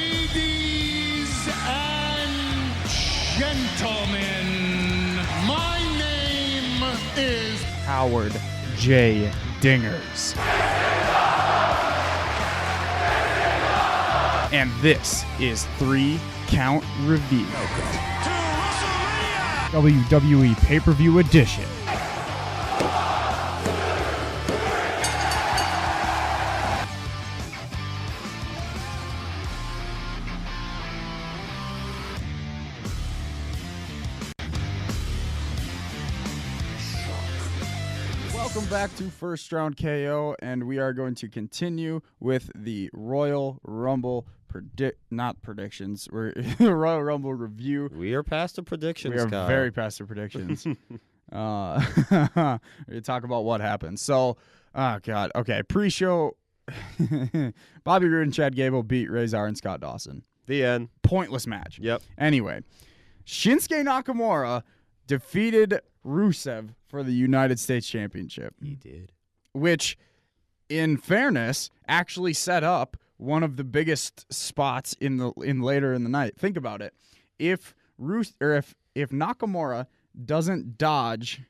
Ladies and gentlemen, my name is Howard J. Dingers. And this is 3 Count Review. WWE Pay-Per-View Edition. Welcome back to First Round KO, and we are going to continue with the Royal Rumble predictions. We're Royal Rumble review. We are past the predictions, We are Kyle. very past the predictions. We talk about what happened. So, oh God, okay. Pre-show, Bobby Roode and Chad Gable beat Razor and Scott Dawson. The end. Pointless match. Yep. Anyway, Shinsuke Nakamura defeated Rusev for the United States Championship. He did. Which, in fairness, actually set up one of the biggest spots in later in the night. Think about it. If Nakamura doesn't dodge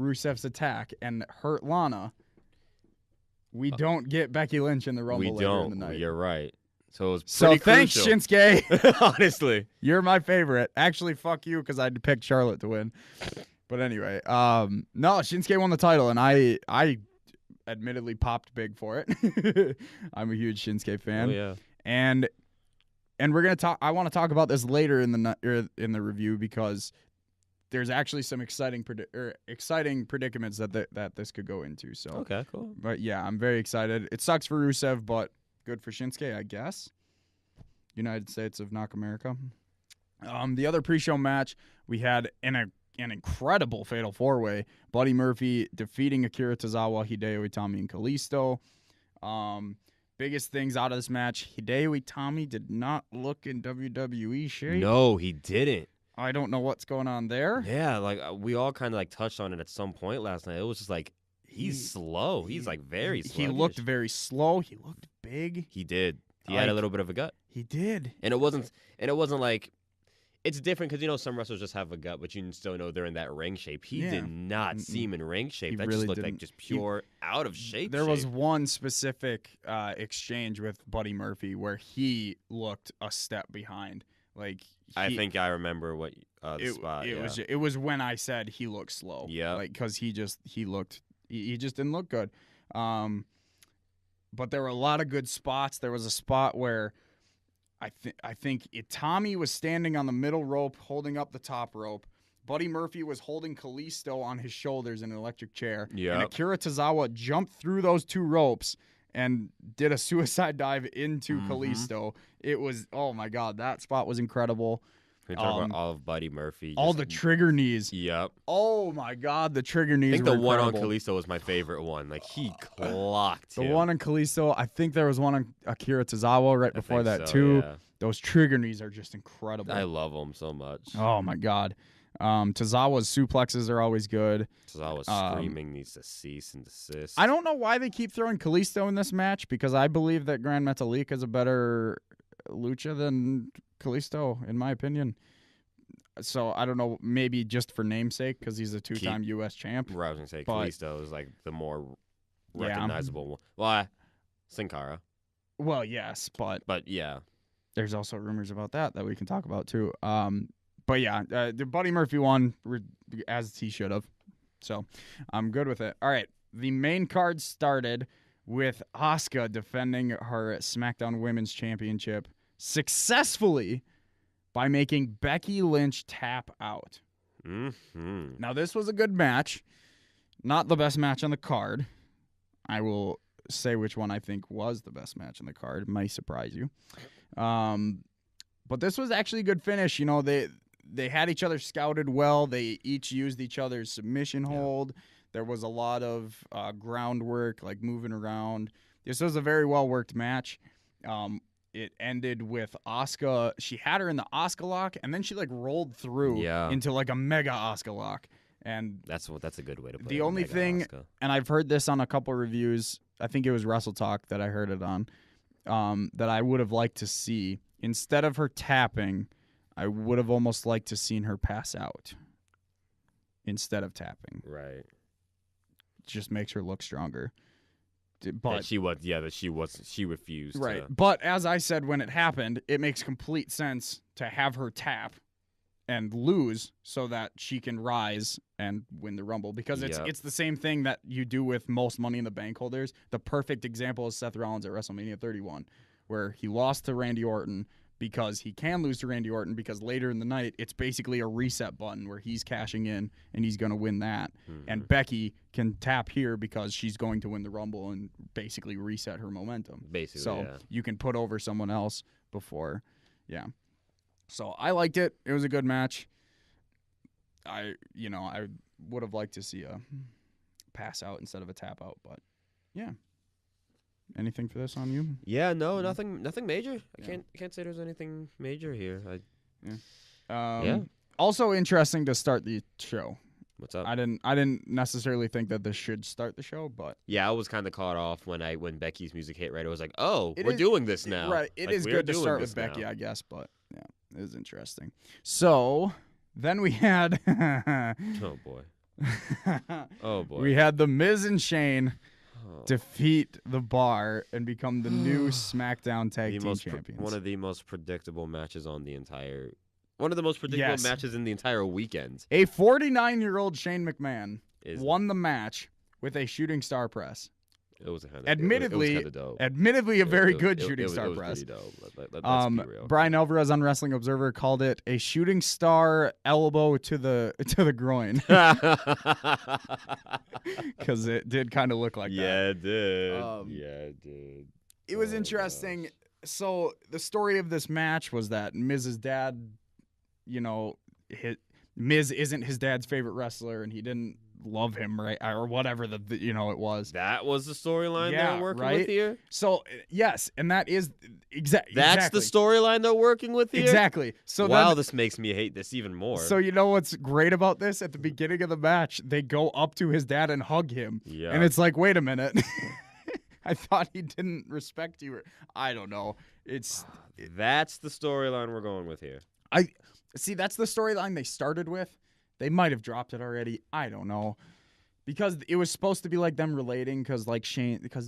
Rusev's attack and hurt Lana, we don't get Becky Lynch in the Rumble later in the night. You're right. So it was So pretty thanks, crucial. Shinsuke. Honestly. You're my favorite. Actually, fuck you because I picked Charlotte to win. But anyway, no, Shinsuke won the title, and I admittedly popped big for it. I'm a huge Shinsuke fan. Oh, yeah. And we're gonna talk. I want to talk about this later in the review because there's actually some exciting predicaments that this could go into. So Okay, cool. but yeah, I'm very excited. It sucks for Rusev, but good for Shinsuke, I guess. United States of Knock America. The other pre-show match we had an incredible Fatal 4-Way. Buddy Murphy defeating Akira Tozawa, Hideo Itami, and Kalisto. Biggest things out of this match, Hideo Itami did not look in WWE shape. No, he didn't. I don't know what's going on there. Yeah, like we all kind of like touched on it at some point last night. It was just like he's slow. He's like very slow. He looked very slow. He looked big. He did. He had a Like- little bit of a gut. He did. And it wasn't like it's different because some wrestlers just have a gut, but you still know they're in that ring shape. He Yeah. did not seem in ring shape. He That really just looked didn't. like just pure out of shape. There was shape. one specific exchange with Buddy Murphy where he looked a step behind. Like I think I remember what the spot. It was when I said he looked slow. Yeah. Like because he just didn't look good. But there were a lot of good spots. There was a spot where I think Itami was standing on the middle rope, holding up the top rope. Buddy Murphy was holding Kalisto on his shoulders in an electric chair. Yep. And Akira Tozawa jumped through those two ropes and did a suicide dive into Kalisto. It was, oh my God, that spot was incredible. We talk about all of Buddy Murphy. All just- the trigger knees. Yep. Oh my God, the trigger knees I think were the one on incredible. Kalisto was my favorite one. Like he clocked The him. one on Kalisto, I think there was one on Akira Tozawa right I before think that so, too. yeah. Those trigger knees are just incredible. I love him so much. Oh my God. Tozawa's suplexes are always good. Tozawa screaming needs to cease and desist. I don't know why they keep throwing Kalisto in this match because I believe that Grand Metalik is a better lucha than Kalisto, in my opinion. So I don't know, maybe just for namesake because he's a two-time U.S. champ. I was gonna say But- Kalisto is like the more Yeah. recognizable one. Well, Sin Cara, Well, yes, but but yeah, there's also rumors about that we can talk about too. But yeah, the Buddy Murphy won as he should have. So I'm good with it. All right, the main card started with Asuka defending her SmackDown Women's Championship successfully by making Becky Lynch tap out. mm-hmm. Now, this was a good match. Not the best match on the card. I will say which one I think was the best match on the card. It might surprise you. But this was actually a good finish. You know, they had each other scouted well. They each used each other's submission hold. There was a lot of groundwork, like moving around. This was a very well-worked match. It ended with Asuka. She had her in the Asuka lock, and then she like rolled through Yeah. into like a mega Asuka lock. And That's a good way to put it. the only Omega thing, Asuka. and I've heard this on a couple reviews, I think it was Wrestle Talk that I heard it on, that I would have liked to see, instead of her tapping, I would have almost liked to seen her pass out instead of tapping. Right. Just makes her look stronger. But But she refused. right. To, But as I said when it happened, it makes complete sense to have her tap and lose so that she can rise and win the Rumble, because Yeah. it's the same thing that you do with most Money in the Bank holders. The perfect example is Seth Rollins at WrestleMania 31, where he lost to Randy Orton because he can lose to Randy Orton because later in the night it's basically a reset button where he's cashing in and he's going to win that. And Becky can tap here because she's going to win the Rumble and basically reset her momentum. basically. So Yeah. you can put over someone else before. Yeah. So I liked it. It was a good match. I would have liked to see a pass out instead of a tap out, but yeah. Anything for this on you? Yeah. No. Nothing major. Yeah. I can't say there's anything major here. Yeah. Also interesting to start the show. What's up? I didn't necessarily think that this should start the show, but Yeah, I was kind of caught off when Becky's music hit. Right, I was like, "Oh, It we're is- doing this now." right, it Like, is we're good to doing start this with Becky, now. I guess, but yeah, it was interesting. So then we had Oh boy. Oh boy. we had the Miz and Shane Oh. defeat the Bar and become the new SmackDown Tag Team Champions. One of the most predictable matches on the entire. One of the most predictable Yes. matches in the entire weekend. A 49-year-old Shane McMahon Is won the match with a shooting star press. It was kind of Admittedly, it was dope. Admittedly, a very good It shooting was- star it was press. pretty dope. Let's be real. Brian Alvarez on Wrestling Observer called it a shooting star elbow to the groin because it did kind of look like that. Yeah, it did. Um, Yeah, it did. It was Oh, interesting. gosh. So the story of this match was that Miz's dad, Miz isn't his dad's favorite wrestler, and he didn't love him, right, or whatever it was. That was the storyline Yeah, they're working right? with here. So yes, and that is exactly That's the storyline they're working with here. exactly. So wow, then, this makes me hate this even more. so you know what's great about this? At the beginning of the match, they go up to his dad and hug him, yeah, and it's like, wait a minute. I thought he didn't respect you. I don't know. that's the storyline we're going with here. See, that's the storyline they started with. They might have dropped it already. I don't know. Because it was supposed to be like them relating because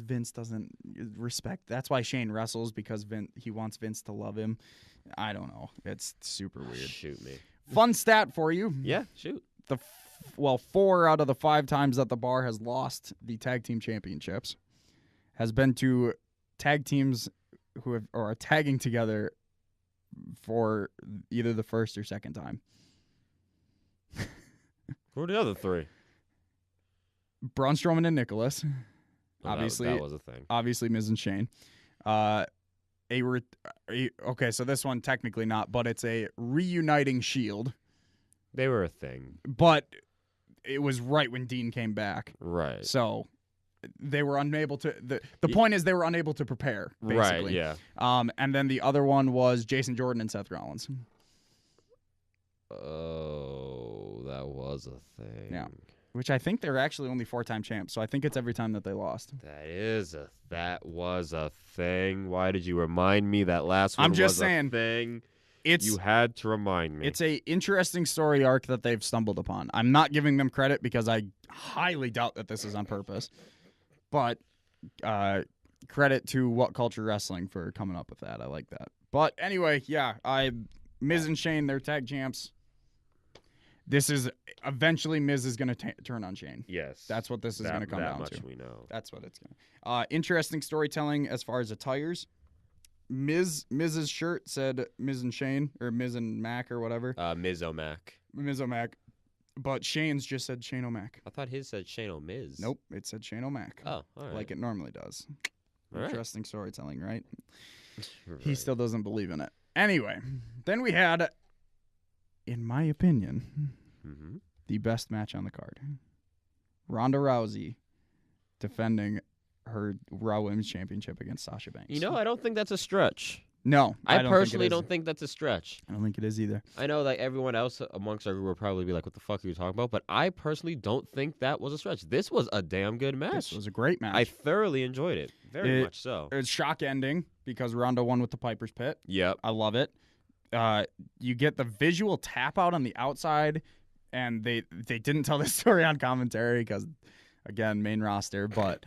Vince doesn't respect. That's why Shane wrestles, because he wants Vince to love him. I don't know. It's super weird. Shoot me. Fun stat for you. Yeah, shoot. 4 out of the 5 times that the Bar has lost the tag team championships has been to tag teams who are tagging together for either the first or second time. Who are the other three? Braun Strowman and Nicholas. Oh, Obviously- that was a thing. Obviously, Miz and Shane. Okay, so this one technically not, but it's a reuniting Shield. They were a thing, But it was right when Dean came back, right? so they were unable to. The point is they were unable to prepare, basically. Right. Yeah. And then the other one was Jason Jordan and Seth Rollins. Oh, that was a thing. Yeah. Which I think they're actually only 4-time champs, so I think it's every time that they lost. That was a thing. Why did you remind me that last one I'm just was saying, a thing? It's You had to remind me. It's a interesting story arc that they've stumbled upon. I'm not giving them credit because I highly doubt that this is on purpose. But credit to What Culture Wrestling for coming up with that. I like that. But anyway, yeah, Miz and Shane, they're tag champs. This is eventually Miz is going to turn on Shane. Yes. That's what this is going to come down That to. much we know. That's what it's going to. Interesting storytelling as far as attires. Miz's shirt said Miz and Shane, or Miz and Mac, or whatever. Miz O'Mac. Miz O'Mac. But Shane's just said Shane O'Mac. I thought his said Shane O'Miz. Nope, it said Shane O'Mac. Oh, all right. Like it normally does. All right. Interesting storytelling, right? He Right. still doesn't believe in it. Anyway, then we had, in my opinion, Mhm. the best match on the card. Ronda Rousey defending her Raw Women's Championship against Sasha Banks. You know, I don't think that's a stretch. No, I don't personally think it is. don't think that's a stretch. I don't think it is either. I know that everyone else amongst our group will probably be like, "What the fuck are you talking about?" But I personally don't think that was a stretch. This was a damn good match. This was a great match. I thoroughly enjoyed it, very It- much so. It was shock ending because Ronda won with the Piper's Pit. Yep. I love it. You get the visual tap out on the outside, and they didn't tell this story on commentary because, again, main roster. But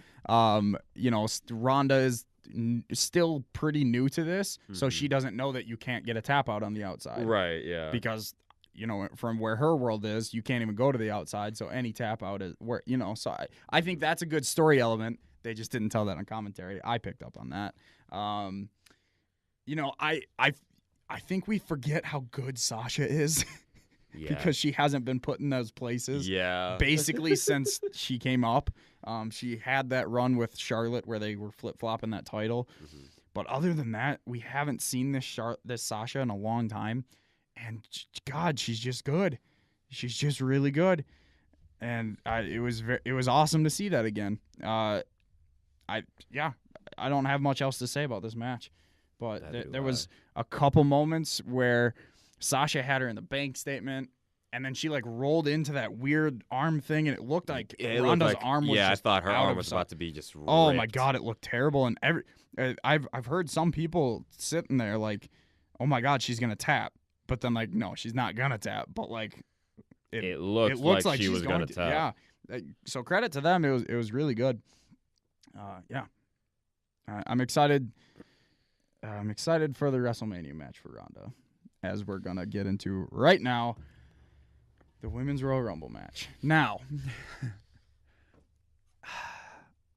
Ronda is still pretty new to this, so she doesn't know that you can't get a tap out on the outside. Right. Yeah. Because from where her world is, you can't even go to the outside. So any tap out is where So I think that's a good story element. They just didn't tell that on commentary. I picked up on that. I think we forget how good Sasha is Yeah. because she hasn't been put in those places Yeah. basically since she came up. She had that run with Charlotte where they were flip-flopping that title. Mhm. But other than that, we haven't seen this Sasha in a long time. And God, she's just good. She's just really good. And it was awesome to see that again. I don't have much else to say about this match. But Neither do there I. was a couple moments where Sasha had her in the bank statement, and then she rolled into that weird arm thing, and it looked like It looked Ronda's like- arm was Yeah, I just thought her out arm of was some- about to be just. Oh my ripped. God, it looked terrible, and I've heard some people sitting there like, oh my God, she's gonna tap, but then no, she's not gonna tap, but It looks, it looks like she she's was going gonna tap. Yeah, so credit to them, it was really good. I'm excited. I'm excited for the WrestleMania match for Ronda, as we're gonna get into right now. The Women's Royal Rumble match. Now,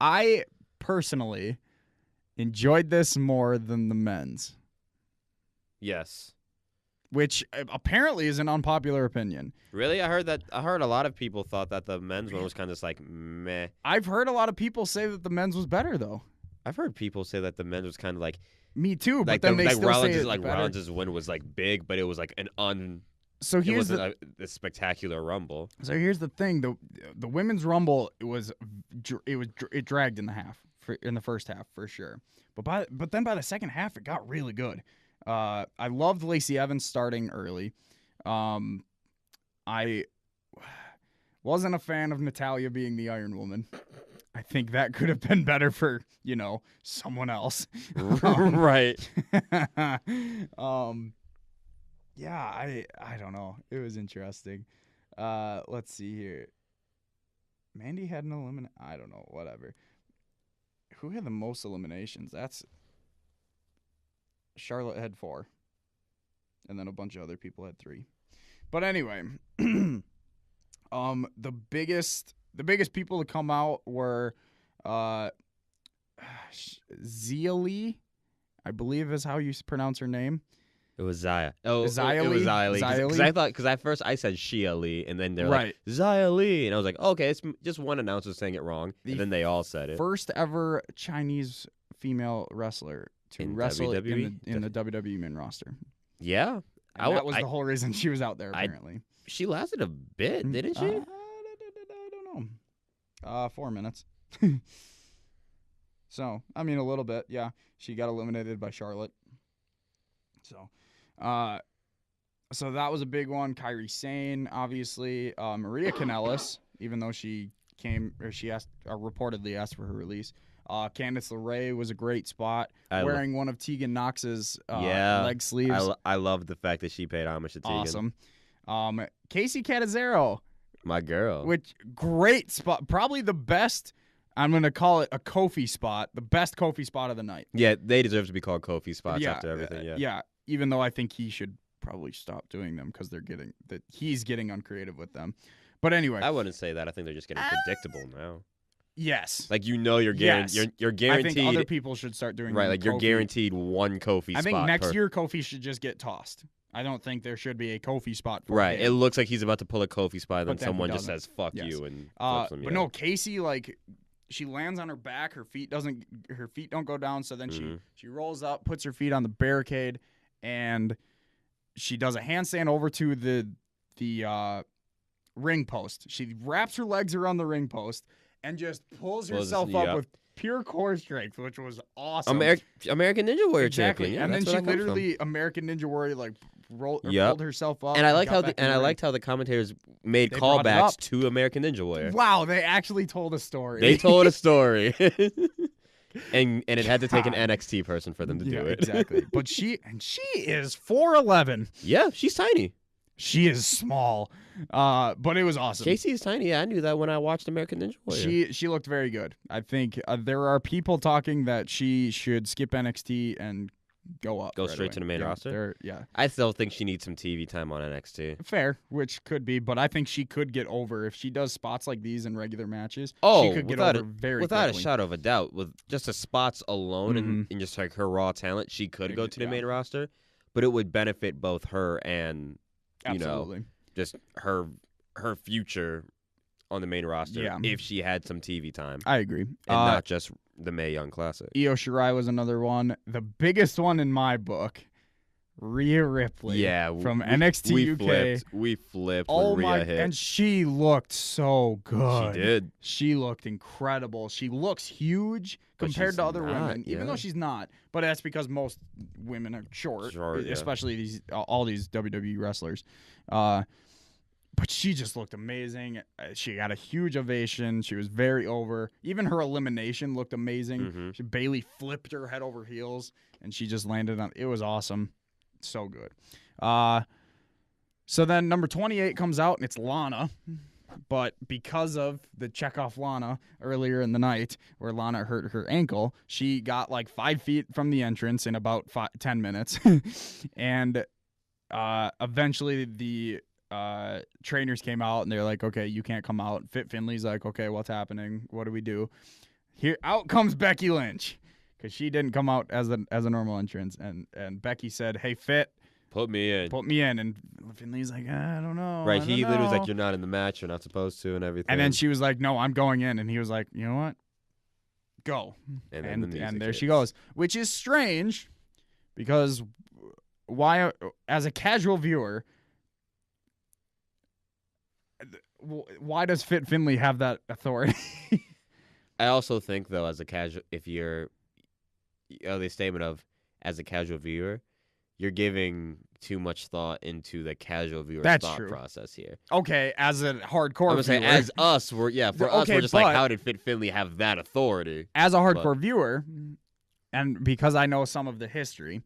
I personally enjoyed this more than the men's, Yes. which apparently is an unpopular opinion. Really, I heard a lot of people thought that the men's one was kind of just meh. I've heard a lot of people say that the men's was better, though. I've heard people say that the men's was kind of Me too, but like then they still say Rollins' it's better. Rollins' win was big, but it was So it here's wasn't a spectacular rumble. So here's the thing: the women's rumble it dragged in the in the first half for sure, but then by the second half it got really good. I loved Lacey Evans starting early. I wasn't a fan of Natalya being the Iron Woman. I think that could have been better for someone else. Right. Yeah, I don't know. It was interesting. Let's see here. Mandy had an elimination. I don't know. Whatever. Who had the most eliminations? That's Charlotte had 4, and then a bunch of other people had 3. But anyway, the biggest people to come out were Xia Li, I believe is how you pronounce her name. It was Xia. Oh, Xia it was Li? Xia Li. Xia Because Li? I thought, at first I said Shia Li, and then they're Right. like Xia Li, and I was like, okay, it's just one announcer saying it wrong, The and then they all said it. First ever Chinese female wrestler to In wrestle WWE? in the WWE main roster. Yeah, And that was the whole reason she was out there, I- apparently. she lasted a bit, didn't she? I don't know. 4 minutes. So, I mean, a little bit, yeah. She got eliminated by Charlotte. So that was a big one. Kairi Sane, obviously. Maria Kanellis, even though she reportedly asked for her release. Candice LeRae was a great spot, wearing one of Tegan Knox's leg sleeves. I love the fact that she paid homage to Tegan. Awesome. Casey Catanzaro, My girl. which great spot, probably the best. I'm gonna call it a Kofi spot, the best Kofi spot of the night. Yeah, they deserve to be called Kofi spots Yeah, after everything. Yeah. yeah. Even though I think he should probably stop doing them because he's getting uncreative with them. But anyway, I wouldn't say that. I think they're just getting predictable now. yes, Like you're Yes. you're I guaranteed. think other people should start doing Right, them. like you're Kofi- guaranteed one Kofi I spot. think next per- year Kofi should just get tossed. I don't think there should be a Kofi spot for Right, him. it looks like he's about to pull a Kofi spot, and But then then he someone just doesn't. says "fuck Yes. you" and flips him. But no, Casey, she lands on her back. Her feet don't go down. So then Mhm. she rolls up, puts her feet on the barricade, and she does a handstand over to the ring post. She wraps her legs around the ring post and just pulls herself up yep. with pure core strength, which was awesome. American Ninja Warrior exactly. champion. Yeah, and then that's she where that comes from. literally American Ninja Warrior like Yep. pulled herself up. And I like got how back in the ring. liked how the commentators made They brought it callbacks up. to American Ninja Warrior. Wow, they actually told a story. They told a story. And it had to take an NXT person for them to do it. Exactly. But she is 4'11". Yeah, she's tiny. She is small. But it was awesome. Casey is tiny. Yeah, I knew that when I watched American Ninja Warrior. She looked very good. I think there are people talking that she should skip NXT and go up. Go right straight away. to the main roster? Yeah. I still think she needs some TV time on NXT. Fair, which could be, but I think she could get over if she does spots like these in regular matches. Oh, she could get over very without quickly. a shadow of a doubt. With just the spots alone and just like her raw talent, she could go to the main roster, but it would benefit both her and Absolutely. just her future on the main roster if she had some TV time I agree. and not just the Mae Young Classic. Io Shirai was another one. The biggest one in my book, Rhea Ripley. Yeah, from NXT UK. We flipped Oh when my! Rhea hit. And she looked so good. She did. She looked incredible. She looks huge compared she's to other not, women, even though she's not. But that's because most women are short, Yeah. especially all these WWE wrestlers. But she just looked amazing. She got a huge ovation. She was very over. Even her elimination looked amazing. Bailey flipped her head over heels, and she just landed on. It was awesome. So good. So then number 28 comes out, and it's Lana. But because of the Chekhov Lana earlier in the night, where Lana hurt her ankle, she got like 5 feet from the entrance in about 10 minutes. And eventually the trainers came out, and they're like, okay, you can't come out. Fit Finley's like, okay, what's happening? What do we do? Here out comes Becky Lynch, because she didn't come out as a normal entrance. And Becky said, hey, Fit, Put me in. And Finley's like, I don't know. Right, I he don't literally was know." like, you're not in the match, you're not supposed to, and everything. And then she was like, no, I'm going in. And he was like, you know what? Go. And then the music there she hits. goes, which is strange, because why, as a casual viewer, why does Fit Finley have that authority? I also think, though, as a casual, if you're, the statement of, as a casual viewer, you're giving too much thought into the casual viewer's That's thought true. process here. Okay, as a hardcore I'm gonna say, viewer, as us, we're Okay, just like, but- how did Fit Finley have that authority? as a hardcore viewer, and because I know some of the history,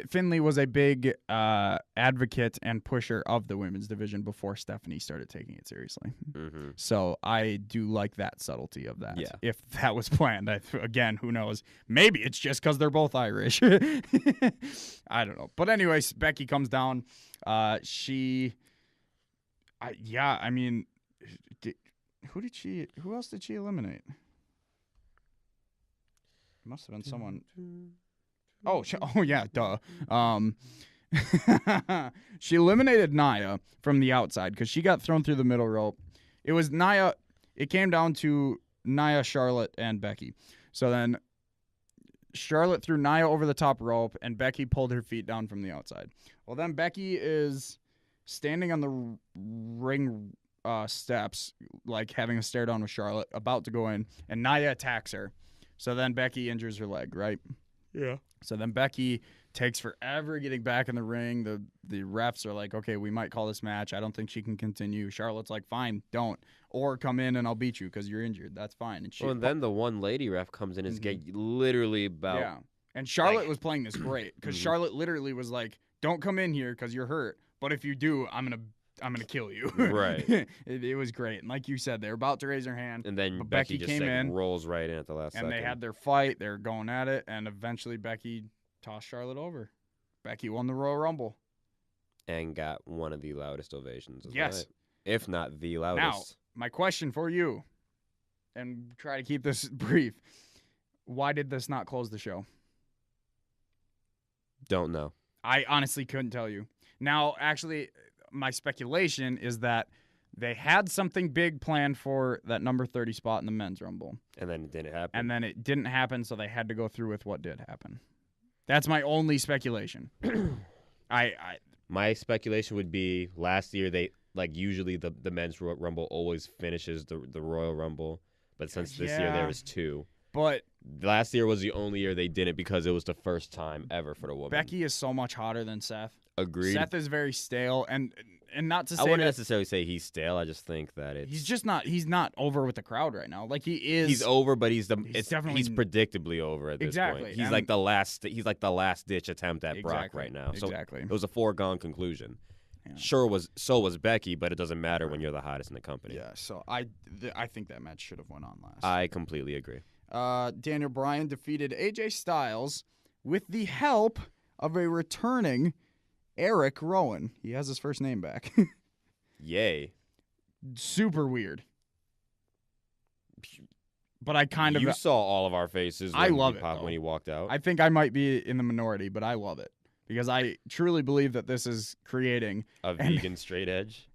Finley was a big advocate and pusher of the women's division before Stephanie started taking it seriously. Mm-hmm. So I do like that subtlety of that. Yeah. If that was planned, again, who knows? Maybe it's just because they're both Irish. I don't know. But anyways, Becky comes down. I mean, who else did she eliminate? Must have been someone. Oh yeah, duh. She eliminated Nia from the outside because she got thrown through the middle rope. It was Nia. It came down to Nia, Charlotte, and Becky. So then Charlotte threw Nia over the top rope, and Becky pulled her feet down from the outside. Well, then Becky is standing on the ring steps, like having a stare down with Charlotte, about to go in, and Nia attacks her. So then Becky injures her leg, right? Yeah. So then Becky takes forever getting back in the ring. The refs are like, okay, we might call this match. I don't think she can continue. Charlotte's like, fine, don't. Or come in and I'll beat you because you're injured. That's fine. And Well, and then the one lady ref comes in and is literally about. yeah. And Charlotte was playing this great because Charlotte literally was like, don't come in here because you're hurt. But if you do, I'm gonna kill you. Right. it was great. And like you said, they're about to raise her hand. And then But Becky Becky just came like, in, rolls right in at the last and second. they had their fight. They're going at it. And eventually Becky tossed Charlotte over. Becky won the Royal Rumble. And got one of the loudest ovations of the Yes. night. If not the loudest. Now, my question for you, and try to keep this brief, why did this not close the show? Don't know. I honestly couldn't tell you. Now, actually, my speculation is that they had something big planned for that number 30 spot in the men's Rumble, And then it didn't happen. and then it didn't happen, so they had to go through with what did happen. That's my only speculation. My speculation would be last year they usually the men's Rumble always finishes the Royal Rumble. But since this year Yeah. there was 2. But Last year was the only year they did it because it was the first time ever for the woman. Becky is so much hotter than Seth. Agreed. Seth is very stale, and not to I say wouldn't that necessarily say he's stale. I just think that it's he's not over with the crowd right now. Like he is. he's over, but he's definitely- he's predictably over at this Exactly, point. He's and- like the last ditch attempt at Brock Exactly, right now. So exactly. it was a foregone conclusion. Yeah. Sure was Becky, but it doesn't matter when you're the hottest in the company. Yeah, so I think that match should have went on last. I completely agree. Daniel Bryan defeated AJ Styles with the help of a returning Eric Rowan. He has his first name back. Yay. Super weird. But I kind You of saw all of our faces when I love he it, popped though. when he walked out. I think I might be in the minority, but I love it because I truly believe that this is creating A vegan straight edge.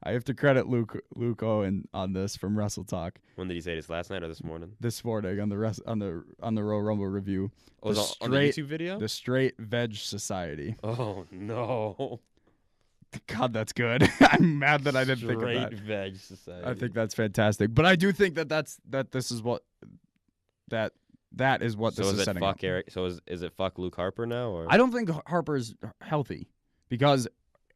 I have to credit Luke Owen on this from Wrestle Talk When did he say this, last night or this morning? this morning on the Royal Rumble review. Oh, was The it on the straight- YouTube video? The Straight Veg Society. Oh no. God, that's good. I'm mad that I didn't think of Straight that. Veg Society. I think that's fantastic. But I do think that this is what that is what so this is is it setting fuck up. Eric? So is it fuck Luke Harper now or I don't think Harper's healthy because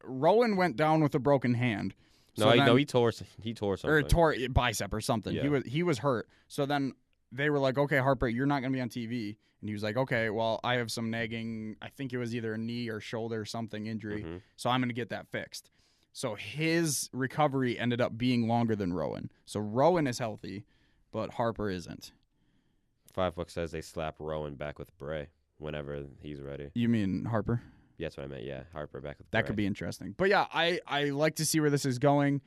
Rowan went down with a broken hand. So then- he tore something. or tore bicep or something. Yeah. He was hurt. So then they were like, "Okay, Harper, you're not going to be on TV." And he was like, "Okay, well, I have some nagging. I think it was either a knee or shoulder or something injury. Mhm. So I'm going to get that fixed." So his recovery ended up being longer than Rowan. So Rowan is healthy, but Harper isn't. 5 Buck says they slap Rowan back with Bray whenever he's ready. You mean Harper? Yeah, that's what I meant. Yeah, Harper back with That Bray. could be interesting. But yeah, I like to see where this is going.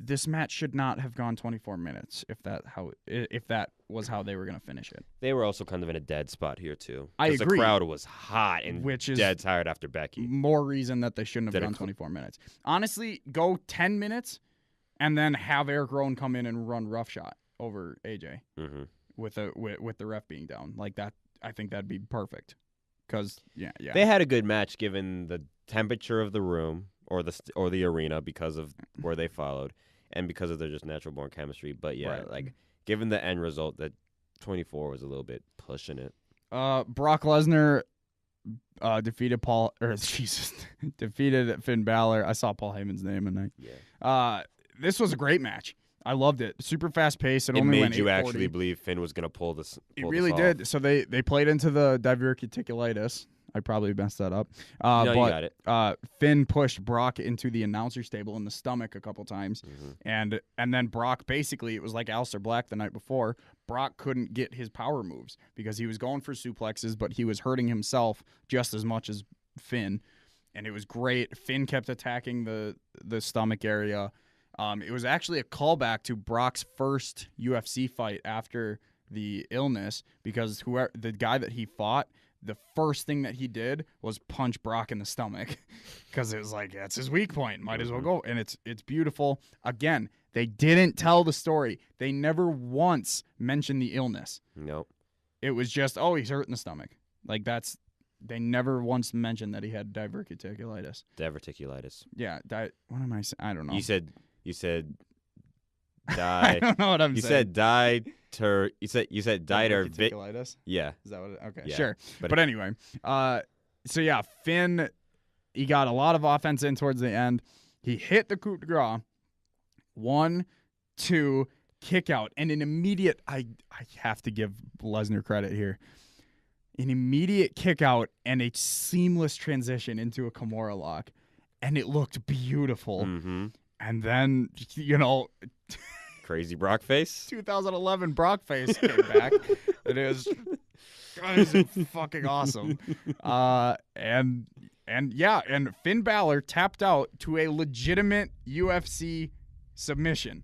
This match should not have gone 24 minutes if that was how they were going to finish it. They were also kind of in a dead spot here too. I 'Cause agree. The crowd was hot and Which is dead tired after Becky. More reason that they shouldn't have Did it gone cl- 24 minutes. Honestly, go 10 minutes and then have Eric Rowan come in and run roughshot over AJ Mm-hmm. with the ref being down. Like that, I think that'd be perfect. Cause yeah. They had a good match given the temperature of the room or the arena because of where they followed and because of their just natural born chemistry. But yeah, Right. like given the end result, that 24 was a little bit pushing it. Brock Lesnar defeated defeated Finn Balor. I saw Paul Heyman's name and Yeah, this was a great match. I loved it. Super fast pace. It it only went made you 8:40. actually believe Finn was gonna pull this. It pull really this did. off. So they played into the diverticulitis. I probably messed that up. No, you got it. Finn pushed Brock into the announcer's table in the stomach a couple times, Mhm. and then Brock basically, it was like Aleister Black the night before. Brock couldn't get his power moves because he was going for suplexes, but he was hurting himself just as much as Finn, and it was great. Finn kept attacking the stomach area. It was actually a callback to Brock's first UFC fight after the illness because the guy that he fought, the first thing that he did was punch Brock in the stomach because it was like, that's his weak point. Might as well go. And it's beautiful. Again, they didn't tell the story. They never once mentioned the illness. Nope. It was just, oh, he's hurt in the stomach. Like they never once mentioned that he had diverticulitis. Diverticulitis. Yeah. What am I saying? I don't know. You said I die. don't know what I'm You saying. said died to. You said died or vit. Diverticulitis? Yeah. Is that what okay, Yeah, sure. but But anyway, so yeah, Finn, he got a lot of offense in towards the end. He hit the coup de grace. 1, 2, kick out. And an immediate, I have to give Lesnar credit here. An immediate kick out and a seamless transition into a Kimura lock. And it looked beautiful. Mm-hmm. And then, Crazy Brock face. 2011 Brock face came back. It is fucking awesome. And Finn Balor tapped out to a legitimate UFC submission.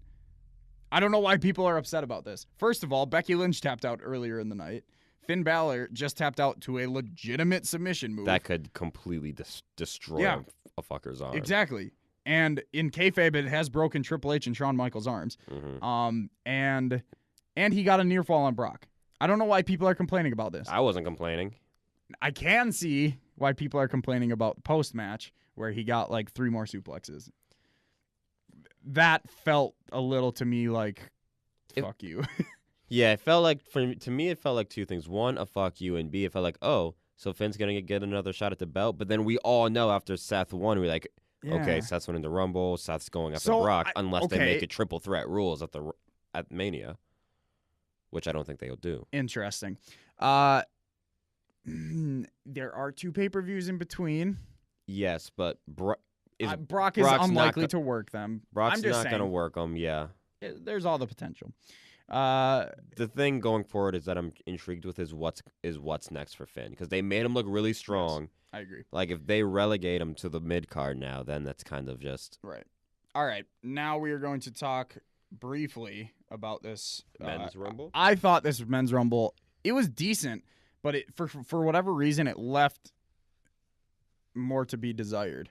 I don't know why people are upset about this. First of all, Becky Lynch tapped out earlier in the night. Finn Balor just tapped out to a legitimate submission move. That could completely destroy Yeah. a fucker's arm. Exactly. And in kayfabe, it has broken Triple H and Shawn Michaels' arms. Mm-hmm. And he got a near fall on Brock. I don't know why people are complaining about this. I wasn't complaining. I can see why people are complaining about post-match where he got like 3 more suplexes. that felt a little to me like, If- fuck you. Yeah, it felt like to me it felt like two things. One, a fuck you, and B, it felt like, oh, so Finn's gonna get another shot at the belt. But then we all know after Seth won, we're like, okay, Seth's winning the Rumble. Seth's going after So, Brock, unless they make okay. it triple threat rules at Mania, which I don't think they'll do. Interesting. There are 2 pay-per-views in between. Yes, but Brock is Brock's not unlikely to work them. Brock's I'm just not gonna saying, work them. Yeah. there's all the potential. The thing going forward is that I'm intrigued with is what's next for Finn, because they made him look really strong. I agree. Like if they relegate him to the mid card now, then that's kind of just Right. All right. Now we are going to talk briefly about this men's rumble. I thought this men's rumble, it was decent, but it for whatever reason it left more to be desired.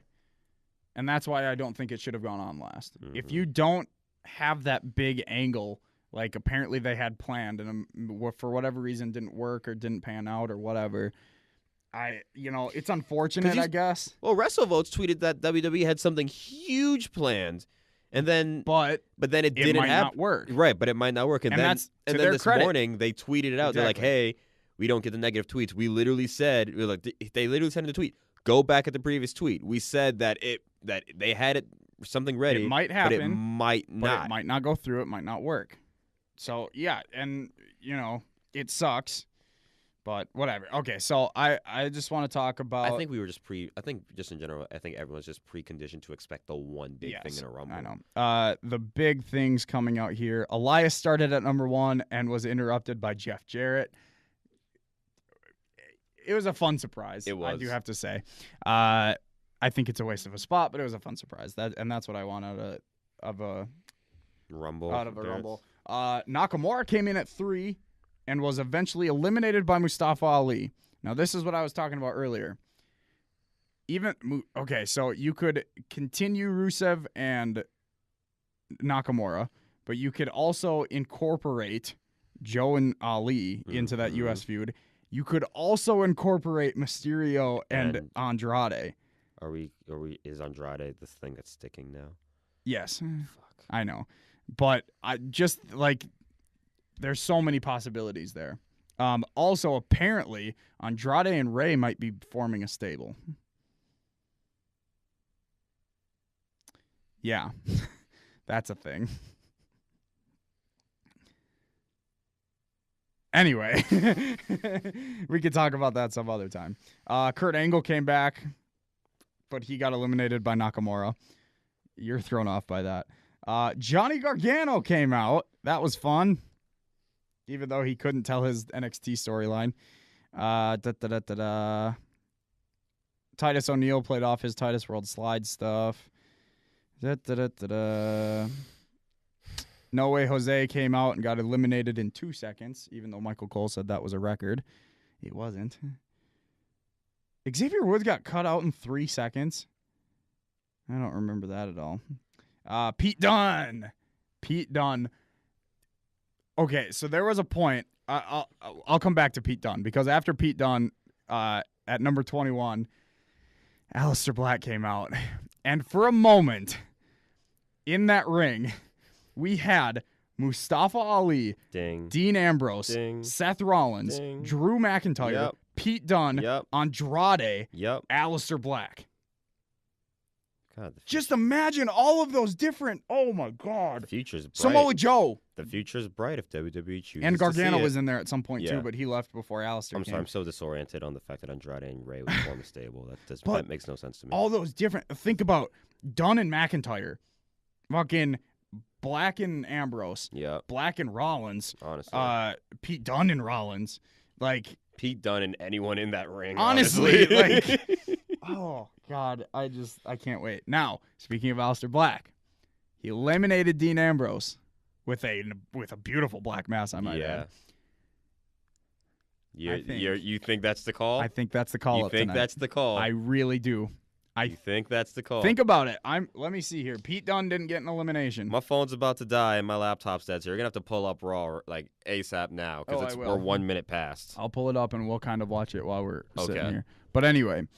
And that's why I don't think it should have gone on last. If you don't have that big angle, like apparently they had planned and for whatever reason didn't work or didn't pan out or whatever, it's unfortunate, I guess. Well, WrestleVotes tweeted that WWE had something huge planned, and then But then it it didn't might happen. not work. Right, but it might not work. And then that's to then their this credit. morning they tweeted it out. They're like, Exactly. "Hey, we don't get the negative tweets. We literally said, they literally said in the tweet, go back at the previous tweet. We said that they had it something ready. It might but it happen, might but not. it might not go through. It might not work. So, yeah, and, it sucks, but whatever. Okay, so I just want to talk about... I think we were just just in general, I think everyone's just preconditioned to expect the one big thing in a Rumble. I know. The big things coming out here. Elias started at number 1 and was interrupted by Jeff Jarrett. It was a fun surprise. It was. I do have to say. I think it's a waste of a spot, but it was a fun surprise. That's what I want out of a Rumble. Rumble. Nakamura came in at 3 and was eventually eliminated by Mustafa Ali. Now, this is what I was talking about earlier. So you could continue Rusev and Nakamura, but you could also incorporate Joe and Ali into that U.S. feud. You could also incorporate Mysterio and Andrade. Is Andrade this thing that's sticking now? Yes. Fuck. I know. But I just there's so many possibilities there. Also, apparently, Andrade and Ray might be forming a stable. Yeah, that's a thing. Anyway, we could talk about that some other time. Kurt Angle came back, but he got eliminated by Nakamura. You're thrown off by that. Johnny Gargano came out. That was fun, even though he couldn't tell his NXT storyline. Titus O'Neil played off his Titus World Slide stuff. No Way Jose came out and got eliminated in 2 seconds, even though Michael Cole said that was a record. It wasn't. Xavier Woods got cut out in 3 seconds. I don't remember that at all. Pete Dunne. Okay, so there was a point. I'll come back to Pete Dunne, because after Pete Dunne, at number 21, Aleister Black came out. And for a moment, in that ring, we had Mustafa Ali, Ding. Dean Ambrose, Ding. Seth Rollins, Ding. Drew McIntyre, Yep. Pete Dunne, Yep. Andrade, Yep. Aleister Black. God, Just imagine all of those different. Oh my the God. future's bright. Samoa Joe. The future's bright if WWE chooses And to see Gargano it. was in there at some point Yeah. too, but he left before Aleister I'm came. sorry, I'm so disoriented on the fact that Andrade and Ray would form a stable. But That makes no sense to me. all those different. Think about Dunn and McIntyre, fucking Black and Ambrose, Yep, Black and Rollins, honestly. Pete Dunne and Rollins, like. Pete Dunne and anyone in that ring. Honestly, honestly. Oh God, I can't wait. Now, speaking of Aleister Black, he eliminated Dean Ambrose with a beautiful black mass. I might add. You think that's the call? I think that's the call. You up think tonight. that's the call? I really do. You think that's the call? Think about it. Let me see here. Pete Dunne didn't get an elimination. My phone's about to die and my laptop's dead, so you're gonna have to pull up Raw like ASAP now Oh, because I we're will. 1 minute past. I'll pull it up and we'll kind of watch it while we're sitting Okay. here. But anyway,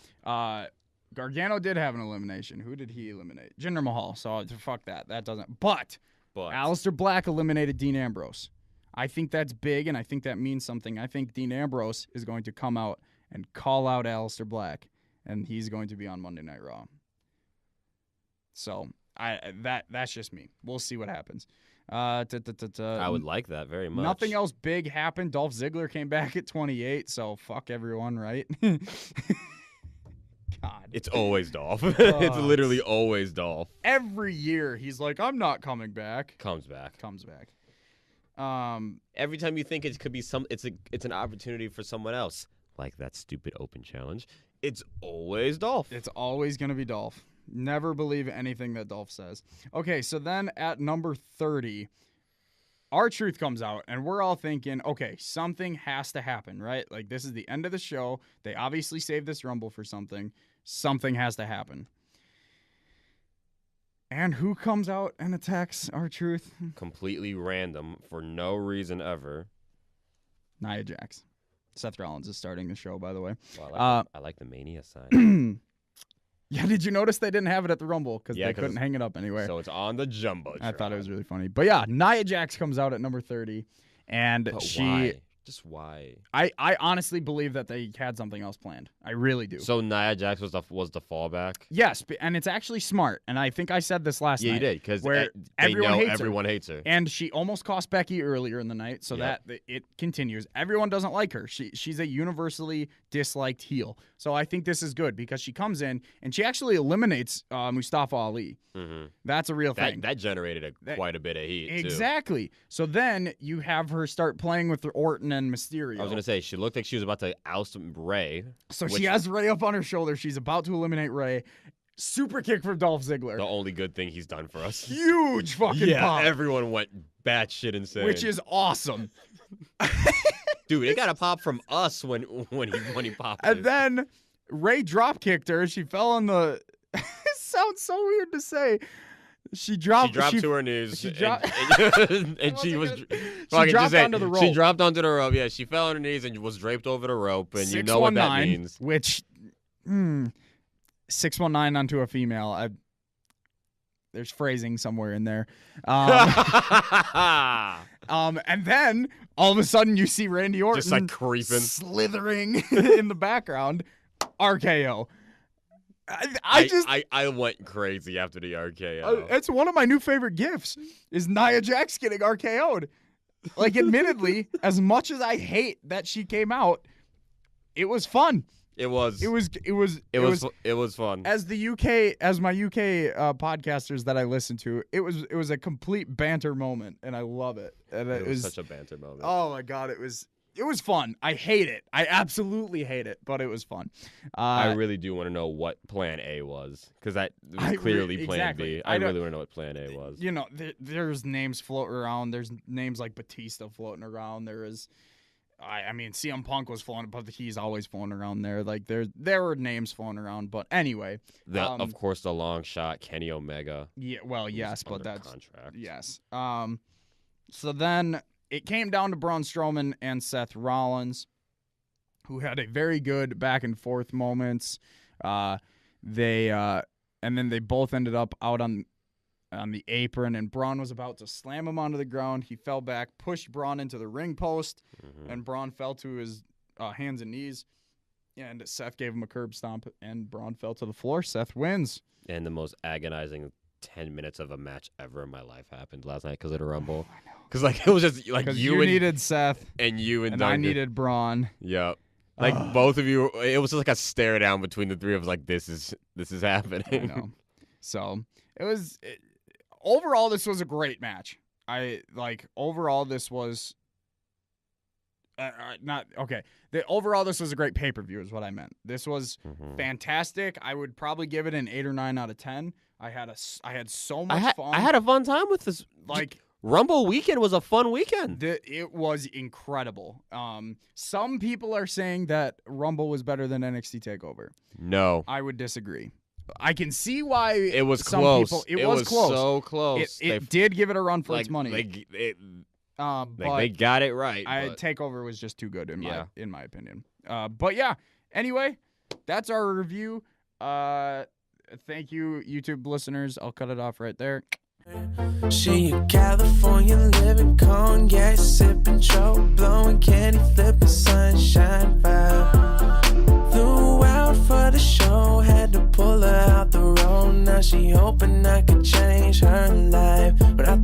Gargano did have an elimination. Who did he eliminate? Jinder Mahal. So fuck that. That doesn't. But Aleister Black eliminated Dean Ambrose. I think that's big, and I think that means something. I think Dean Ambrose is going to come out and call out Aleister Black, and he's going to be on Monday Night Raw. So that's just me. We'll see what happens. I would like that very much. Nothing else big happened. Dolph Ziggler came back at 28, so fuck everyone, right? God. It's always Dolph. It's literally always Dolph. Every year he's like, I'm not coming back. Comes back. Every time you think it could be it's an opportunity for someone else, like that stupid open challenge, it's always Dolph. It's always going to be Dolph. Never believe anything that Dolph says. Okay, so then at number 30, R-Truth comes out, and we're all thinking, okay, something has to happen, right? Like, this is the end of the show. They obviously saved this Rumble for something. Something has to happen. And who comes out and attacks R-Truth? Completely random, for no reason ever. Nia Jax. Seth Rollins is starting the show, by the way. Well, I like the Mania sign. Yeah, did you notice they didn't have it at the Rumble because they couldn't hang it up anywhere? So it's on the Jumbotron. I thought it was really funny. But yeah, Nia Jax comes out at number 30, and why? Just why? I honestly believe that they had something else planned. I really do. So Nia Jax was the fallback? Yes, and it's actually smart. And I think I said this last night. Yeah, you did, because everyone hates her. And she almost cost Becky earlier in the night, so that it continues. Everyone doesn't like her. She's a universally disliked heel. So I think this is good because she comes in and she actually eliminates Mustafa Ali. Mm-hmm. That's a real thing. That generated quite a bit of heat, exactly. So then you have her start playing with Orton and Mysterio. I was going to say, she looked like she was about to oust Ray. So she has Ray up on her shoulder. She's about to eliminate Ray. Super kick from Dolph Ziggler. The only good thing he's done for us. Huge fucking pop. Everyone went batshit insane. Which is awesome. Dude, it got a pop from us when he popped. And then Ray drop kicked her. She fell on the. It sounds so weird to say. She dropped to her knees. She dropped. And she was. She dropped onto the rope. She dropped onto the rope. Yeah, she fell on her knees and was draped over the rope. And you know what that means. Which, 619 onto a female. There's phrasing somewhere in there. And then all of a sudden you see Randy Orton just like creeping, slithering in the background. RKO. I went crazy after the RKO. It's one of my new favorite gifs is Nia Jax getting RKO'd. Like, admittedly, as much as I hate that she came out, it was fun. It was fun. As my UK podcasters that I listen to, it was a complete banter moment, and I love it. And it was such a banter moment. Oh my god, it was fun. I hate it. I absolutely hate it, but it was fun. I really do want to know what Plan A was, because that was clearly Plan B. I really want to know what Plan A was. You know, there's names floating around. There's names like Batista floating around. There is. I mean, CM Punk was floating, but he's always floating around there. Like there were names floating around, but anyway. Of course, the long shot, Kenny Omega. Yeah, well, yes, but that's contract. Yes. So then it came down to Braun Strowman and Seth Rollins, who had a very good back and forth moments. And then they both ended up out on the apron, and Braun was about to slam him onto the ground. He fell back, pushed Braun into the ring post, and Braun fell to his hands and knees. And Seth gave him a curb stomp, and Braun fell to the floor. Seth wins. And the most agonizing 10 minutes of a match ever in my life happened last night because of the Rumble. Because it was just like you needed Seth, and I needed Braun. Yep. Like both of you, it was just like a stare down between the three of us. Like this is happening. I know. So overall, this was a great match. Overall, this was overall, this was a great pay-per-view is what I meant. This was fantastic. I would probably give it an 8 or 9 out of 10. I had so much fun. I had a fun time with this. Rumble weekend was a fun weekend. It was incredible. Some people are saying that Rumble was better than NXT TakeOver. No. I would disagree. I can see why it was some close. People, it was close. So close. It did give it a run for its money. But they got it right. TakeOver was just too good in my opinion. But yeah. Anyway, that's our review Thank you, YouTube listeners. I'll cut it off right there. She a California living, cognac sipping, tro blowing, candy flipping, sunshine vibe. Flew out for the show, had to pull her out the road. Now she hoping I could change her life, but I